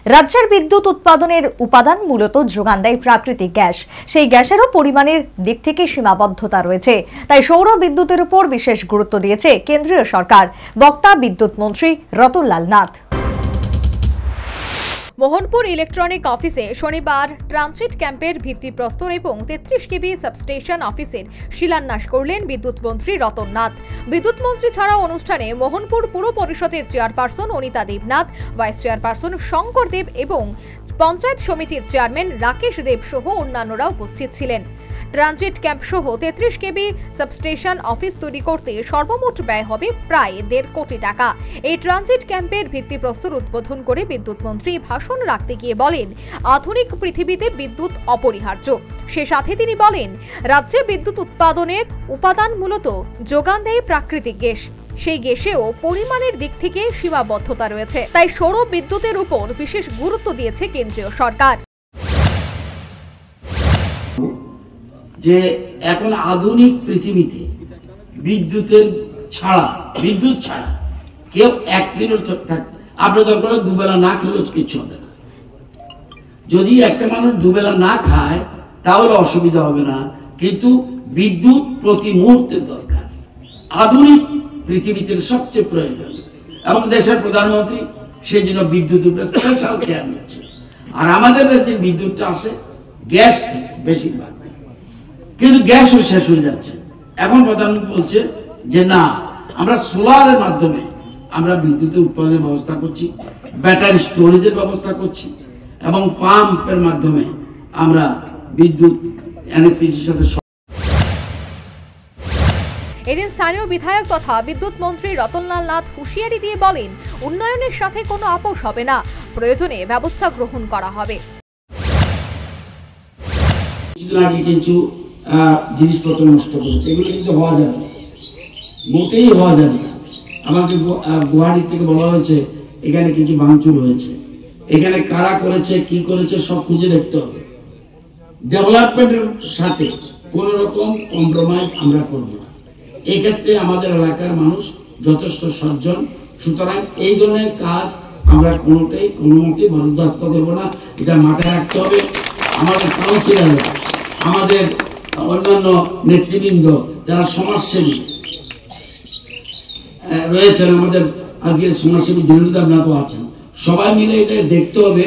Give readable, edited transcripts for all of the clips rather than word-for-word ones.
রাজ্যের বিদ্যুৎ উৎপাদনের উপাদান মূলত যোগান দেয় প্রাকৃতিক গ্যাস। সেই গ্যাসেরও পরিমাণের দিক থেকে সীমাবদ্ধতা রয়েছে, তাই সৌর বিদ্যুতের উপর বিশেষ গুরুত্ব দিয়েছে কেন্দ্রীয় সরকার। বক্তা বিদ্যুৎ মন্ত্রী রতনলাল নাথ। মোহনপুর ইলেকট্রনিক অফিসে শনিবার ট্রানজিট ক্যাম্পের ভিত্তিপ্রস্তর এবং 33 কেবি সাবস্টেশন অফিসের শিলান্যাস করলেন বিদ্যুৎ মন্ত্রী রতন নাথ। বিদ্যুৎ মন্ত্রী ছাড়াও অনুষ্ঠানে মোহনপুর পুর পরিষদের chairperson Anita Debnath, vice chairperson Shankar Deb এবং পঞ্চায়েত সমিতির চেয়ারম্যান রাকেশ দেব সহ অন্যান্যরা উপস্থিত ছিলেন। ট্রানজিট ক্যাম্প সহ 33 কেবি সাবস্টেশন অফিস তৈরি করতে সর্বমোট ব্যয় হবে প্রায় 1.5 কোটি টাকা। এই ট্রানজিট ক্যাম্পের ভিত্তিপ্রস্তর উদ্বোধন করে বিদ্যুৎ মন্ত্রী ভাষণ রাখতে গিয়ে বলেন, আধুনিক পৃথিবীতে বিদ্যুৎ অপরিহার্য। সে সাথে তিনি বলেন, রাজ্যে বিদ্যুৎ উৎপাদনের উপাদান মূলত যোগান দেয় প্রাকৃতিক গ্যাস। সেই গ্যাসেও পরিমাণের দিক থেকে সীমাবদ্ধতা রয়েছে, তাই সৌর বিদ্যুতের উপর বিশেষ গুরুত্ব দিয়েছে কেন্দ্রীয় সরকার। যে এখন আধুনিক পৃথিবীতে বিদ্যুৎ ছাড়া কেউ এক মিনিট থাকে, আপনার দরকার দুবেলা না খেলেও কিছু হবে না। যদি একটা মানুষ দুবেলা না খায় তাহলে অসুবিধা হবে না, কিন্তু বিদ্যুৎ প্রতি মুহূর্তে দরকার। আধুনিক পৃথিবীতে সবচেয়ে প্রয়োজন, এবং দেশের প্রধানমন্ত্রী সেই জন্য বিদ্যুৎ উপরে স্পেশাল কেয়ার নিচ্ছে। আর আমাদের রাজ্যে বিদ্যুৎটা আসে গ্যাস থেকে বেশিরভাগ, কিন্তু গ্যাসও শেষ হয়ে যাচ্ছে। এখন প্রধানমন্ত্রী বলছে যে না, আমরা সোলারের মাধ্যমে আমরা বিদ্যুতের উৎপাদনের ব্যবস্থা করছি, ব্যাটারি স্টোরেজের ব্যবস্থা করছি, এবং পাম্পের মাধ্যমে আমরা বিদ্যুৎ এনএসপিসির সাথে। এদিন স্থানীয় বিধায়ক তথা বিদ্যুৎ মন্ত্রী রতনলাল নাথ হুঁশিয়ারি দিয়ে বলেন, উন্নয়নের সাথে কোনো আপোষ হবে না, প্রয়োজনে ব্যবস্থা গ্রহণ করা হবে। কিছু জিনিসপত্র নষ্ট করেছে, এগুলো কিন্তু হওয়া যাবে না, মোটেই হওয়া যাবে না। আমাকে গুয়াহাটি থেকে বলা হয়েছে এখানে কিছু ভাঙচুর হয়েছে, এখানে কারা করেছে কি করেছে সব খুঁজে দেখতে হবে। ডেভেলপমেন্টের সাথে কোন রকম কম্প্রোমাইজ আমরা করব না। এই ক্ষেত্রে আমাদের এলাকার মানুষ যথেষ্ট সজ্জন, সুতরাং এই ধরনের কাজ আমরা কোনো মতেই বরদাস্ত করব না। এটা মাথায় রাখতে হবে। আমাদের কাউন্সিলররা, আমাদের অন্যান্য নেতৃবৃন্দ যারা সমাজসেবী রয়েছেন, আমাদের আজকে সমাজসেবী জেনুদার নাথ আছেন, সবাই মিলে এটা দেখতে হবে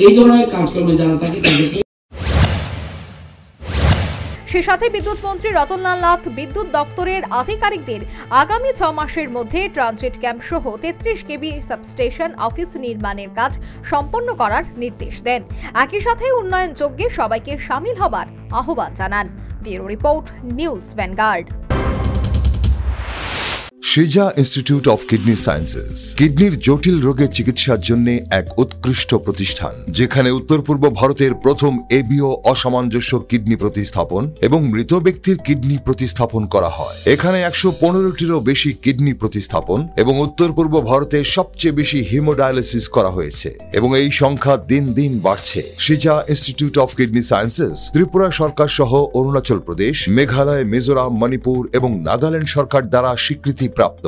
এই ধরনের কাজকর্মে যারা থাকে তাদেরকে। সে সাথে বিদ্যুৎ মন্ত্রী রতনলাল নাথ বিদ্যুৎ দপ্তরের আধিকারিকদের আগামী 6 মাসের মধ্যে ট্রানজিট ক্যাম্প সহ 33 কেবি সাবস্টেশন অফিস নির্মাণের কাজ সম্পন্ন করার নির্দেশ দেন। একই সাথে উন্নয়ন যজ্ঞে সবাইকে শামিল হবার আহ্বান জানান। Bureau report, news vanguard. Shrija Institute of Kidney Sciences কিডনির জটিল রোগের চিকিৎসার জন্য এক উৎকৃষ্ট প্রতিষ্ঠান, যেখানে উত্তর পূর্ব ভারতের প্রথম এবিও অসামঞ্জস্য কিডনি প্রতিস্থাপন এবং মৃত ব্যক্তির কিডনি প্রতিস্থাপন করা হয়। এখানে 115টিরও বেশি কিডনি প্রতিস্থাপন এবং উত্তর পূর্ব ভারতের সবচেয়ে বেশি হিমোডায়ালিসিস করা হয়েছে, এবং এই সংখ্যা দিন দিন বাড়ছে। Shrija Institute of Kidney Sciences Tripura সরকার সহ অরুণাচল প্রদেশ, মেঘালয়, মিজোরাম, মণিপুর এবং নাগাল্যান্ড সরকার দ্বারা স্বীকৃতি প্রাপ্ত।